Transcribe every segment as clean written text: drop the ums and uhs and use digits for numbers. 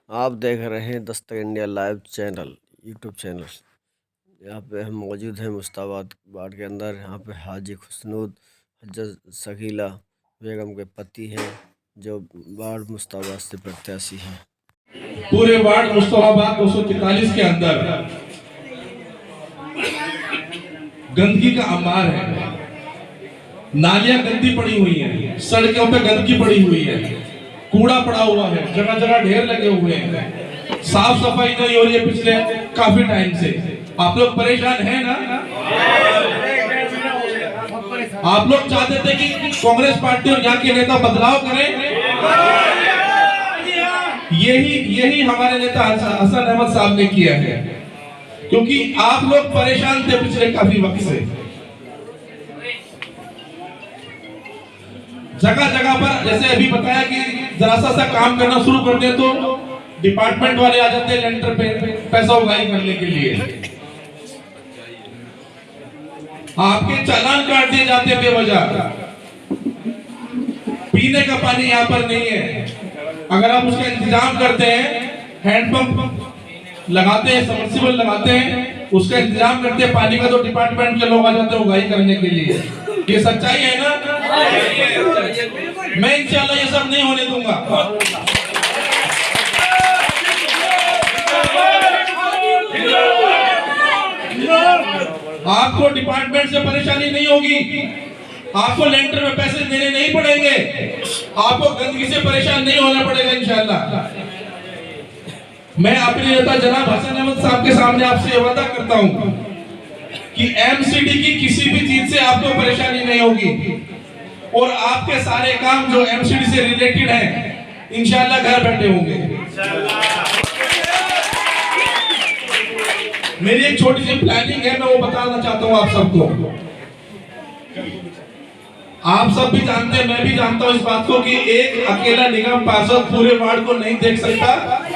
आप देख रहे हैं Dastak India live channel YouTube channel. यहाँ पे हम मौजूद हैं मुस्ताबाद वार्ड के अंदर। यहाँ पे हाजी खुशनूद हजरत शकीला बेगम के पति हैं जो वार्ड मुस्ताबाद से प्रत्याशी हैं। पूरे वार्ड मुस्ताबाद 243 के अंदर गंदगी का अंबार है। नालियां गंदी पड़ी हुई हैं, सड़कों पे गंदगी पड़ी हुई है, कूड़ा पड़ा हुआ है, जगह जगह ढेर लगे हुए हैं, साफ सफाई नहीं हो रही है पिछले काफी टाइम से। आप लोग परेशान हैं ना? आप लोग चाहते थे कि कांग्रेस पार्टी और यहाँ के नेता बदलाव करें। यही हमारे नेता हसन अहमद साहब ने किया है, क्योंकि आप लोग परेशान थे पिछले काफी वक्त से। जगह जगह पर जैसे अभी बताया कि जरा सा काम करना शुरू कर दे तो डिपार्टमेंट वाले आ जाते हैं लेंटर पे पैसा उगाही करने के लिए। आपके चालान काट दिए जाते हैं बेवजह। पीने का पानी यहाँ पर नहीं है। अगर आप उसका इंतजाम करते हैं, हैंडपंप लगाते हैं, सबमर्सिबल लगाते हैं, उसका इंतजाम करते हैं पानी का, तो डिपार्टमेंट के लोग आ जाते हैं उगाही करने के लिए। ये सच्चाई है ना? मैं इंशाल्लाह ये सब नहीं होने दूंगा। आपको डिपार्टमेंट से परेशानी नहीं होगी, आपको लेंटर में पैसे देने नहीं पड़ेंगे, आपको गंदगी से परेशान नहीं होना पड़ेगा इंशाल्लाह। मैं अपने नेता जनाब हसन अहमद साहब के सामने आपसे वादा करता हूं कि एमसीडी की किसी भी चीज से आपको परेशानी नहीं होगी और आपके सारे काम जो एमसीडी से रिलेटेड हैं इंशाल्लाह घर बैठे होंगे। मेरी एक छोटी सी प्लानिंग है, मैं वो बताना चाहता हूँ आप सबको। आप सब भी जानते हैं, मैं भी जानता हूँ इस बात को कि एक अकेला निगम पार्षद पूरे वार्ड को नहीं देख सकता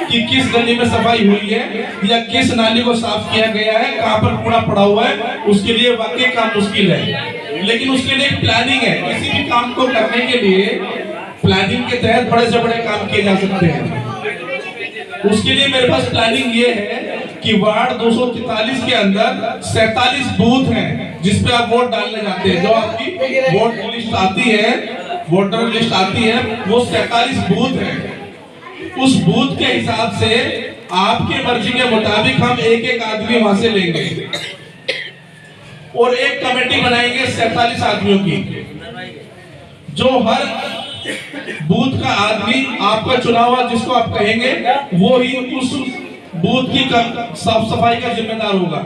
कि किस गली में सफाई हुई है या किस नाली को साफ किया गया है, कहाँ पर कूड़ा पड़ा हुआ है। उसके लिए वाकई काम मुश्किल है, लेकिन उसके लिए एक प्लानिंग है। किसी भी काम को करने के लिए प्लानिंग के तहत बड़े से बड़े काम किए जा सकते हैं। उसके लिए मेरे पास प्लानिंग ये है कि वार्ड 243 के अंदर 47 बूथ हैं जिसपे आप वोट डालने जाते हैं। जो आपकी वोट लिस्ट आती है, वोटर लिस्ट आती है, वो 47 बूथ है। उस बूथ के हिसाब से आपके मर्जी के मुताबिक हम एक एक आदमी वहां से लेंगे और एक कमेटी बनाएंगे 47 आदमियों की। जो हर बूथ का आदमी आपका चुनाव जिसको आप कहेंगे वो ही उस बूथ की साफ सफाई का जिम्मेदार होगा।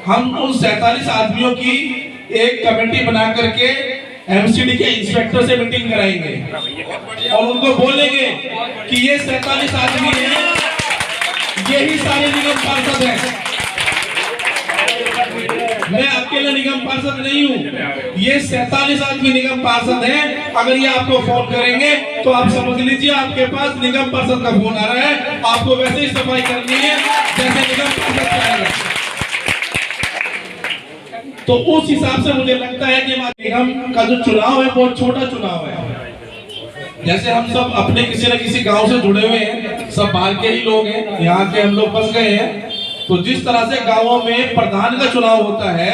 हम उन 47 आदमियों की एक कमेटी बना करके एमसीडी के इंस्पेक्टर से मीटिंग कराएंगे और उनको बोलेंगे कि ये 47 आदमी हैं, यही सारे निगम पार्षद हैं। मैं अकेले निगम पार्षद नहीं हूँ, ये 47 आदमी निगम पार्षद हैं। अगर ये आपको फोन करेंगे तो आप समझ लीजिए आपके पास निगम पार्षद का फोन आ रहा है। आपको वैसे ही सफाई करनी है जैसे निगम पार्षद करेगा। तो उस हिसाब से मुझे लगता है कि निगम का जो चुनाव है बहुत छोटा चुनाव है। जैसे हम सब अपने किसी न किसी गांव से जुड़े हुए हैं, सब बाहर के ही लोग हैं, यहाँ के हम लोग बस गए हैं। तो जिस तरह से गांवों में प्रधान का चुनाव होता है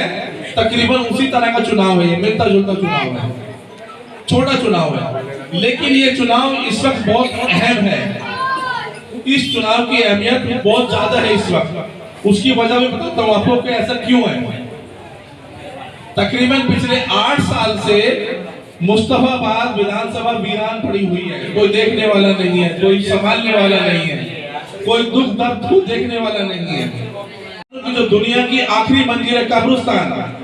तकरीबन उसी तरह का चुनाव है, मिलता जुलता चुनाव है, छोटा चुनाव है। लेकिन ये चुनाव इस वक्त बहुत अहम है। इस चुनाव की अहमियत बहुत ज्यादा है इस वक्त। उसकी वजह भी बताता हूँ आपको कि ऐसा क्यों है। तकरीबन पिछले 8 साल से मुस्तफाबाद विधानसभा वीरान पड़ी हुई है। कोई देखने वाला नहीं है, कोई संभालने वाला नहीं है, कोई दुख दर्द को देखने वाला नहीं है। जो दुनिया की आखिरी मंजिल है कब्रिस्तान,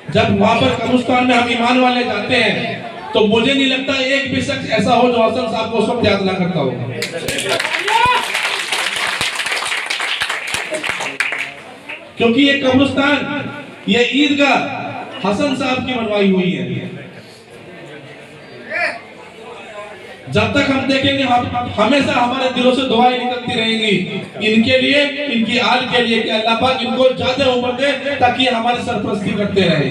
जब वहां पर कब्रिस्तान में हम ईमान वाले जाते हैं तो मुझे नहीं लगता एक भी शख्स ऐसा हो जो हसन साहब को उस वक्त याद ना करता हो। क्योंकि ये कब्रिस्तान, ये ईदगाह हसन साहब की बनवाई हुई है। जब तक हम देखेंगे हमेशा हमारे दिलों से दुआएं निकलती रहेंगी इनके लिए, इनकी आल के लिए कि अल्लाह पाक इनको ज्यादा उम्र दे ताकि हमारी सरपरस्ती करते रहे।